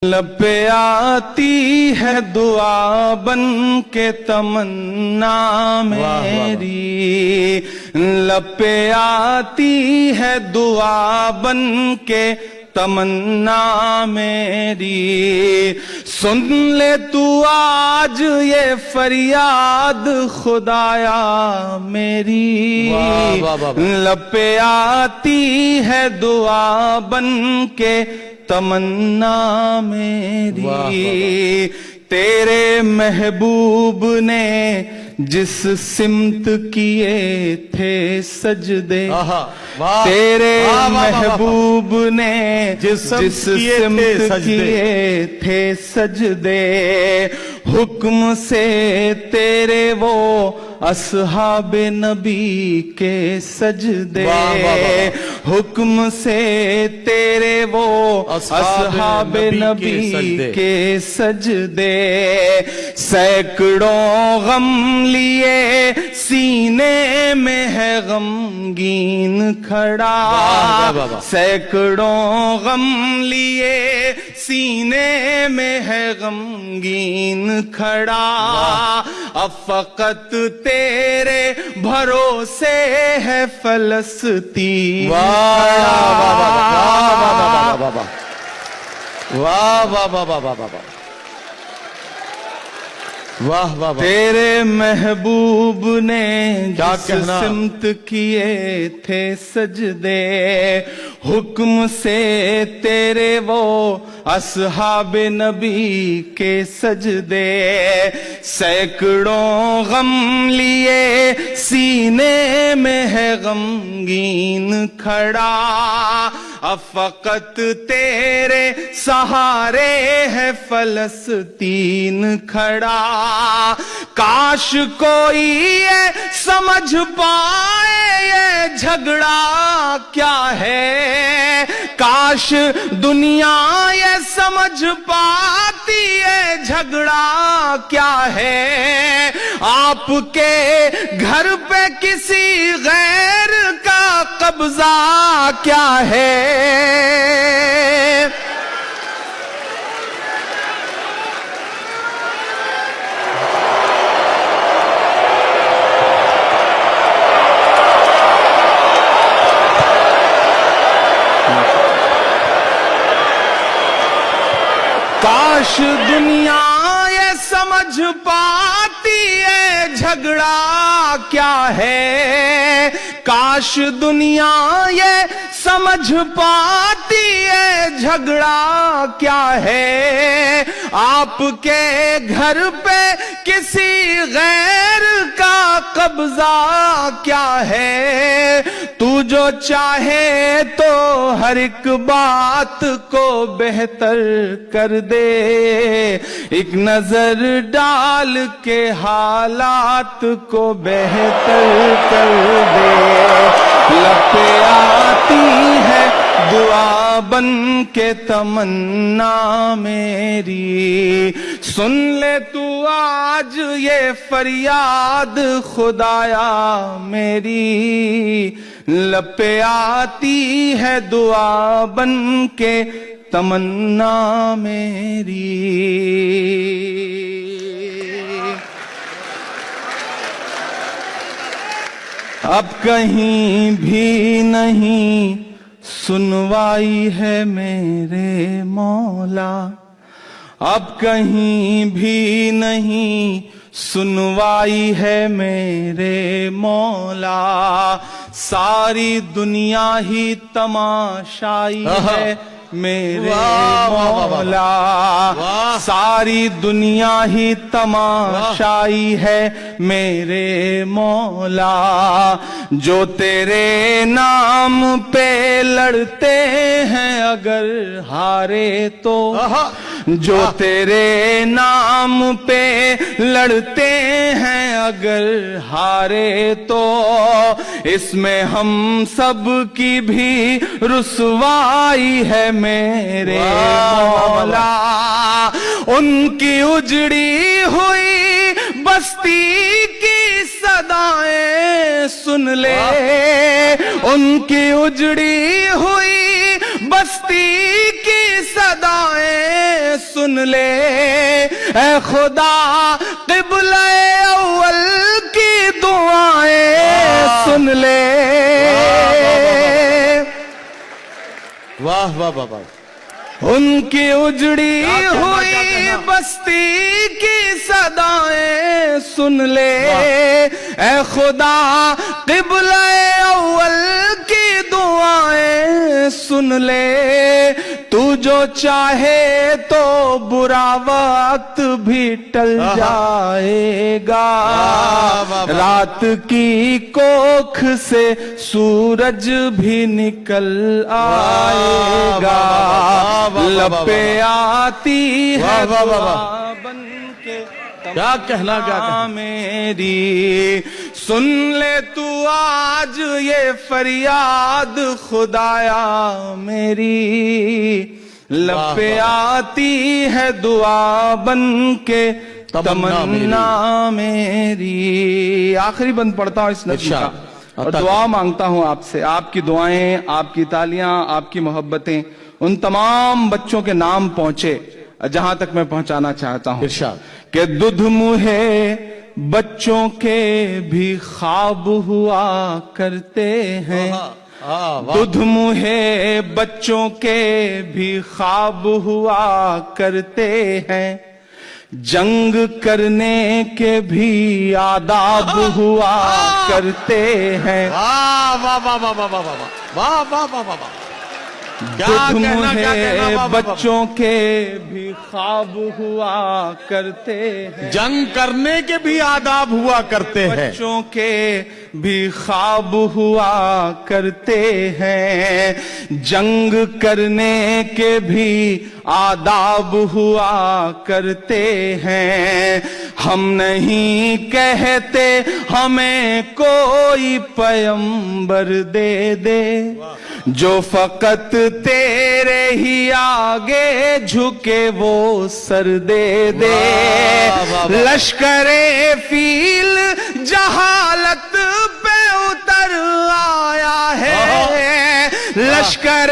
لب پہ آتی ہے دعا بن کے تمنا میری، لب پہ آتی ہے دعا بن کے تمنا میری، سن لے تو آج یہ فریاد خدایا میری، لب پہ آتی ہے دعا بن کے تمنا میری، تیرے محبوب نے جس سمت کیے تھے سجدے، تیرے محبوب نے جس سمت کیے تھے سجدے، حکم سے تیرے وہ اصحاب نبی کے سجدے، حکم سے تیرے وہ اصحاب نبی کے سجدے، سینکڑوں غم لیے سینے میں ہے غمگین کھڑا، سینکڑوں غم لیے سینے میں ہے غمگین کھڑا، اب فقط تیرے بھروسے ہے فلسطین کھڑا، تیرے محبوب نے جس سمت کیے تھے سجدے، حکم سے تیرے وہ اصحاب نبی کے سجدے، سینکڑوں غم لیے سینے میں ہے غمگین کھڑا، اب فقط تیرے سہارے ہے فلسطین کھڑا، کاش کوئی یہ سمجھ پائے یہ جھگڑا کیا ہے، کاش دنیا یہ سمجھ پاتی یہ جھگڑا کیا ہے، آپ کے گھر پہ کسی غیر کا قبضہ کیا ہے، کاش دنیا یہ سمجھ پاتی ہے جھگڑا کیا ہے، کاش دنیا یہ سمجھ پاتی ہے جھگڑا کیا ہے، آپ کے گھر پہ کسی غیر کا قبضہ کیا ہے، تو جو چاہے تو ہر ایک بات کو بہتر کر دے، ایک نظر ڈال کے حالات کو بہتر کر دے، لب پہ آتی ہے دعا بن کے تمنا میری، سن لے تو آج یہ فریاد خدایا میری، لب پہ آتی ہے دعا بن کے تمنا میری۔ اب کہیں بھی نہیں سنوائی ہے میرے مولا، اب کہیں بھی نہیں سنوائی ہے میرے مولا، ساری دنیا ہی تماشائی ہے میرے مولا، ساری دنیا ہی تماشائی ہے میرے مولا، جو تیرے نام پہ لڑتے ہیں اگر ہارے تو، جو تیرے نام پہ لڑتے ہیں اگر ہارے تو، اس میں ہم سب کی بھی رسوائی ہے میرے مولا، ان کی اجڑی ہوئی بستی کی صدائیں سن لے، ان کی اجڑی ہوئی بستی کی صدائیں سن لے اے خدا قبلہ اول کی دعائیں سن لے. واہ واہ واہ واہ. ان کی اجڑی ہوئی بستی کی صدائیں سن لے اے خدا قبلہ اول کی دعائیں سن لے. تو جو چاہے تو برا وقت بھی ٹل جائے گا, رات کی کوکھ سے سورج بھی نکل آئے گا. لب پہ آتی ہے دعا بن کے کیا کہنا میری, سن لے تو آج یہ فریاد خدایا میری. لب پہ آتی ہے دعا بن کے تمنا میری. آخری بند پڑھتا ہوں اس نظم کا اور دعا مانگتا ہوں آپ سے. آپ کی دعائیں, آپ کی تالیاں, آپ کی محبتیں ان تمام بچوں کے نام پہنچے جہاں تک میں پہنچانا چاہتا ہوں. کہ دودھ منہے بچوں کے بھی خواب ہوا کرتے ہیں, دودھ منہے بچوں کے بھی خواب ہوا کرتے ہیں, جنگ کرنے کے بھی آداب ہوا کرتے ہیں. دودھ منہے بچوں کے بھی خواب ہوا کرتے ہیں, جنگ کرنے کے بھی آداب ہوا کرتے ہیں, بچوں کے بھی خواب ہوا کرتے ہیں, جنگ کرنے کے بھی آداب ہوا کرتے ہیں. ہم نہیں کہتے ہمیں کوئی پیغمبر دے دے, جو فقط تیرے ہی آگے جھکے وہ سر دے دے. لشکر فیل جہالت پہ اتر آیا ہے, لشکر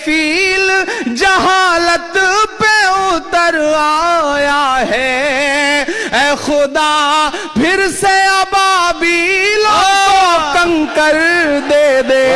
فیل جہالت پہ اتر آیا ہے. اے خدا پھر سے ابابیلوں کو کنکر دے دے.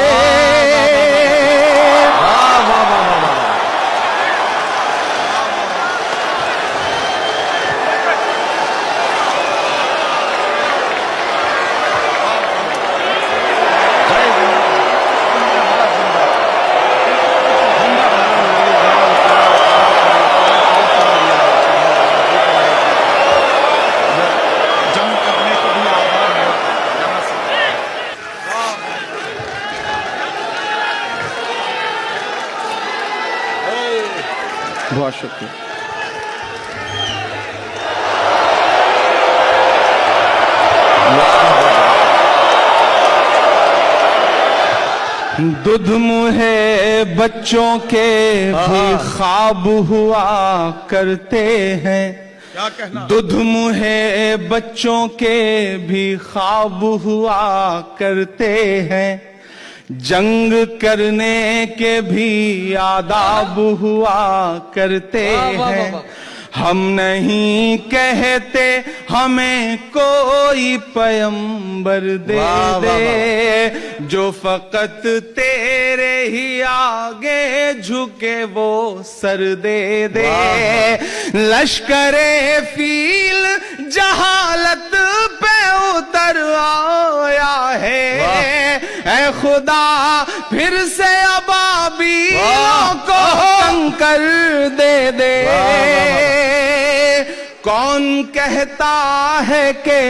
بہت شکریہ. دودھ منہے بچوں کے بھی خواب ہوا کرتے ہیں, دودھ منہے بچوں کے بھی خواب ہوا کرتے ہیں, جنگ کرنے کے بھی آداب ہوا کرتے ہیں. ہم نہیں کہتے ہمیں کوئی پیغمبر دے دے, جو فقط تیرے ہی آگے جھکے وہ سر دے دے. لشکر فیل جہالت پہ اتر آیا ہے, اے خدا پھر سے ابابیلوں کو کنکر دے دے. کون کہتا ہے کہ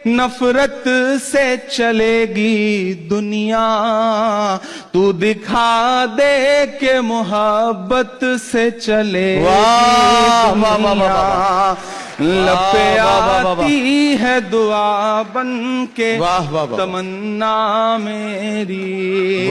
نفرت سے چلے گی دنیا, تو دکھا دے کہ محبت سے چلے گی دنیا. لب پہ آتی ہے دعا بن کے تمنا میری.